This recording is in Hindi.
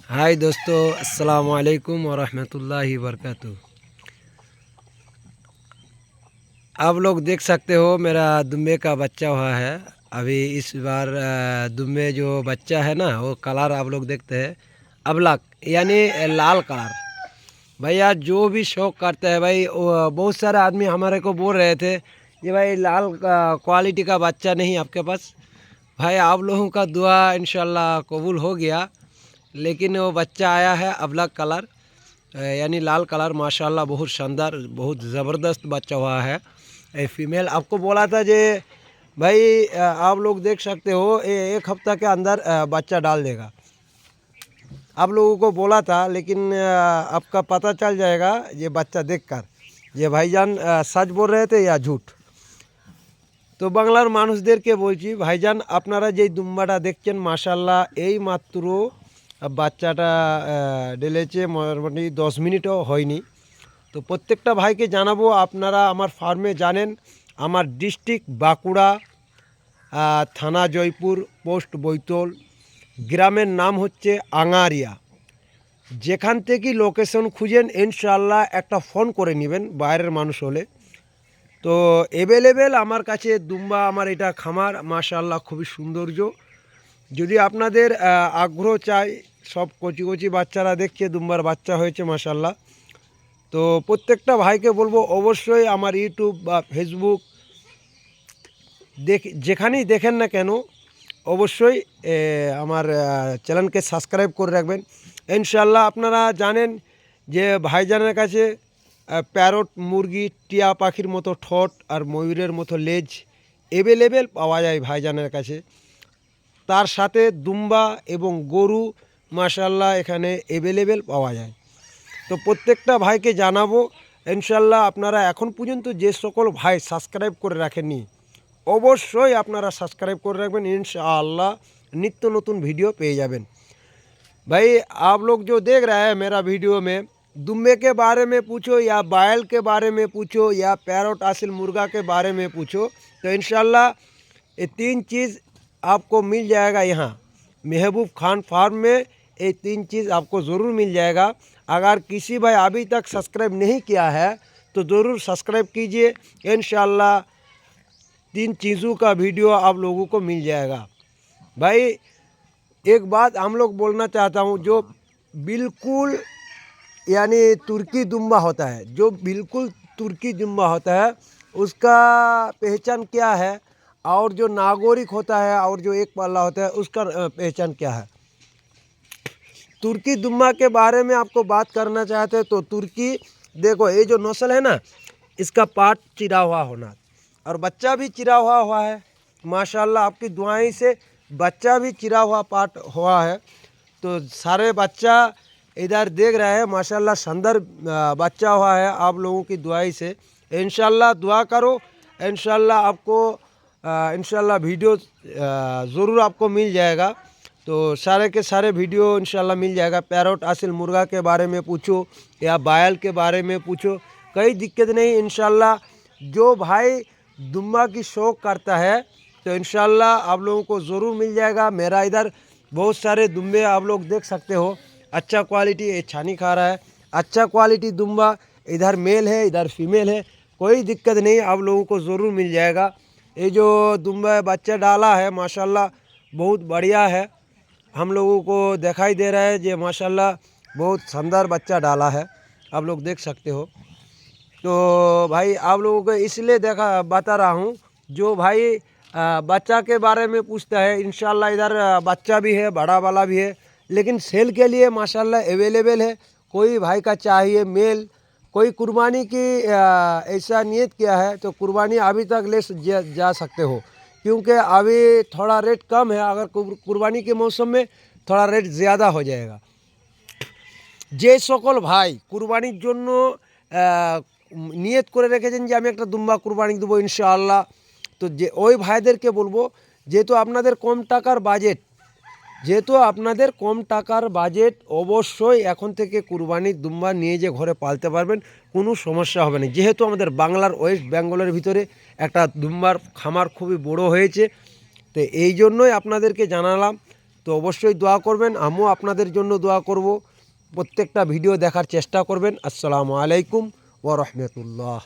हाय दोस्तों, अस्सलाम वालेकुम व रहमतुल्लाहि वबरकातुहू। आप लोग देख सकते हो मेरा दुम्बे का बच्चा हुआ है। अभी इस बार दुम्बे जो बच्चा है ना, वो कलर आप लोग देखते हैं अबलक यानी लाल कलर। भैया जो भी शौक करते हैं भाई, बहुत सारे आदमी हमारे को बोल रहे थे कि भाई लाल क्वालिटी का बच्चा नहीं आपके पास। भाई आप लोगों का दुआ इंशाल्लाह कबूल हो गया, लेकिन वो बच्चा आया है अबलक कलर यानी लाल कलर। माशाल्लाह बहुत शानदार, बहुत ज़बरदस्त बच्चा हुआ है। फीमेल आपको बोला था जे भाई आप लोग देख सकते हो एक हफ्ता के अंदर बच्चा डाल देगा। आप लोगों को बोला था, लेकिन आपका पता चल जाएगा ये बच्चा देखकर ये भाईजान सच बोल रहे थे या झूठ। তো বাংলার মানুষদেরকে বলছি, ভাইজান আপনারা যেই দুম্বাটা দেখছেন মাশাল্লাহ এই মাত্র বাচ্চাটা ডেলেছে, মোটামুটি 10 মিনিটও হয়নি। তো প্রত্যেকটা ভাইকে জানাবো, আপনারা আমার ফার্মে জানেন আমার ডিস্ট্রিক্ট বাঁকুড়া, থানা জয়পুর, পোস্ট বৈতল, গ্রামের নাম হচ্ছে আঙারিয়া। যেখান থেকে লোকেশন খুঁজেন ইনশাআল্লাহ একটা ফোন করে নেবেন বাইরের মানুষ হলে। তো অ্যাভেলেবেল আমার কাছে দুম্বা, আমার এটা খামার মাশাআল্লাহ খুবই সৌন্দর্য। যদি আপনাদের আগ্রহ চাই, সব কচি কচি বাচ্চারা দেখছে দুম্বার বাচ্চা হয়েছে মাশাআল্লাহ। তো প্রত্যেকটা ভাইকে বলবো অবশ্যই আমার ইউটিউব বা ফেসবুক যেখানেই দেখেন না কেন অবশ্যই আমার চ্যানেলকে সাবস্ক্রাইব করে রাখবেন। ইনশাআল্লাহ আপনারা জানেন যে ভাইজানের কাছে প্যারট মুরগি, টিয়া পাখির মতো ঠোঁট আর ময়ূরের মতো লেজ অ্যাভেলেবেল পাওয়া যায় ভাইজানের কাছে। তার সাথে দুম্বা এবং গরু মাশাআল্লাহ এখানে অ্যাভেলেবেল পাওয়া যায়। তো প্রত্যেকটা ভাইকে জানাবো ইনশাআল্লাহ আপনারা এখন পর্যন্ত যে সকল ভাই সাবস্ক্রাইব করে রাখেননি অবশ্যই আপনারা সাবস্ক্রাইব করে রাখবেন। इंशाअल्लाह नित्य नतून वीडियो पे जाबेन। भाई आप लोग जो देख रहे हैं मेरा वीडियो में, दुम्बे के बारे में पूछो या बायल के बारे में पूछो या पैरोट आसिल मुर्गा के बारे में पूछो, तो इंशाअल्लाह ये तीन चीज़ आपको मिल जाएगा यहाँ महबूब खान फार्म में। ये तीन चीज़ आपको ज़रूर मिल जाएगा। अगर किसी भाई अभी तक सब्सक्राइब नहीं किया है तो ज़रूर सब्सक्राइब कीजिए। इंशाअल्लाह तीन चीज़ों का वीडियो आप लोगों को मिल जाएगा। भाई एक बात हम लोग बोलना चाहता हूँ, जो बिल्कुल यानी तुर्की दुम्बा होता है, जो बिल्कुल तुर्की दुम्बा होता है उसका पहचान क्या है, और जो नागरिक होता है और जो एक पल्ला होता है उसका पहचान क्या है। तुर्की दुम्बा के बारे में आपको बात करना चाहते हैं तो तुर्की देखो, ये जो नस्ल है ना, इसका पाट चिरा हुआ होना और बच्चा भी चिरा हुआ है माशाल्लाह। आपकी दुआएं से बच्चा भी चिरा हुआ पाट हुआ है। तो सारे बच्चा इधर देख रहे हैं माशाल्लाह, शानदार बच्चा हुआ है आप लोगों की दुआई से। इंशाल्लाह दुआ करो, इंशाल्लाह आपको इंशाल्लाह वीडियो ज़रूर आपको मिल जाएगा। तो सारे के सारे वीडियो इंशाल्लाह मिल जाएगा। पैरोट आसिल मुर्गा के बारे में पूछो या बायल के बारे में पूछो, कोई दिक्कत नहीं। इंशाल्लाह जो भाई दुम्बा की शौक़ करता है तो इंशाल्लाह आप लोगों को ज़रूर मिल जाएगा। मेरा इधर बहुत सारे दुम्बे आप लोग देख सकते हो, अच्छा क्वालिटी। ये छानी खा रहा है, अच्छा क्वालिटी दुम्बा। इधर मेल है, इधर फीमेल है, कोई दिक्कत नहीं, आप लोगों को ज़रूर मिल जाएगा। ये जो दुम्बा बच्चा डाला है माशाल्लाह बहुत बढ़िया है, हम लोगों को दिखाई दे रहा है जो माशाल्लाह बहुत शानदार बच्चा डाला है, आप लोग देख सकते हो। तो भाई आप लोगों को इसलिए बता रहा हूँ, जो भाई बच्चा के बारे में पूछता है, इंशाल्लाह इधर बच्चा भी है, बड़ा वाला भी है, लेकिन सेल के लिए माशाल्लाह अवेलेबल है। कोई भाई का चाहिए मेल, कोई कुर्बानी की ऐसा नियत किया है तो कुर्बानी अभी तक ले जा सकते हो, क्योंकि अभी थोड़ा रेट कम है। अगर कुर्बानी के मौसम में थोड़ा रेट ज़्यादा हो जाएगा। যে সকল ভাই কুরবানির জন্য নিয়ত করে রেখেছেন যে আমি একটা দুম্বা কুরবানি দেবো ইনশাআল্লাহ, তো যে ওই ভাইদেরকে বলবো, যেহেতু আপনাদের কম টাকার বাজেট অবশ্যই এখন থেকে কুরবানির দুম্বা নিয়ে যে ঘরে পালতে পারবেন, কোনো সমস্যা হবে না। যেহেতু আমাদের বাংলার ওয়েস্ট বেঙ্গলের ভিতরে একটা দুম্বার খামার খুবই বড় হয়েছে, তো এই জন্যই আপনাদেরকে জানালাম। তো অবশ্যই দোয়া করবেন, আমিও আপনাদের জন্য দোয়া করব। প্রত্যেকটা ভিডিও দেখার চেষ্টা করবেন। আসসালামু আলাইকুম ওয়া রাহমাতুল্লাহ।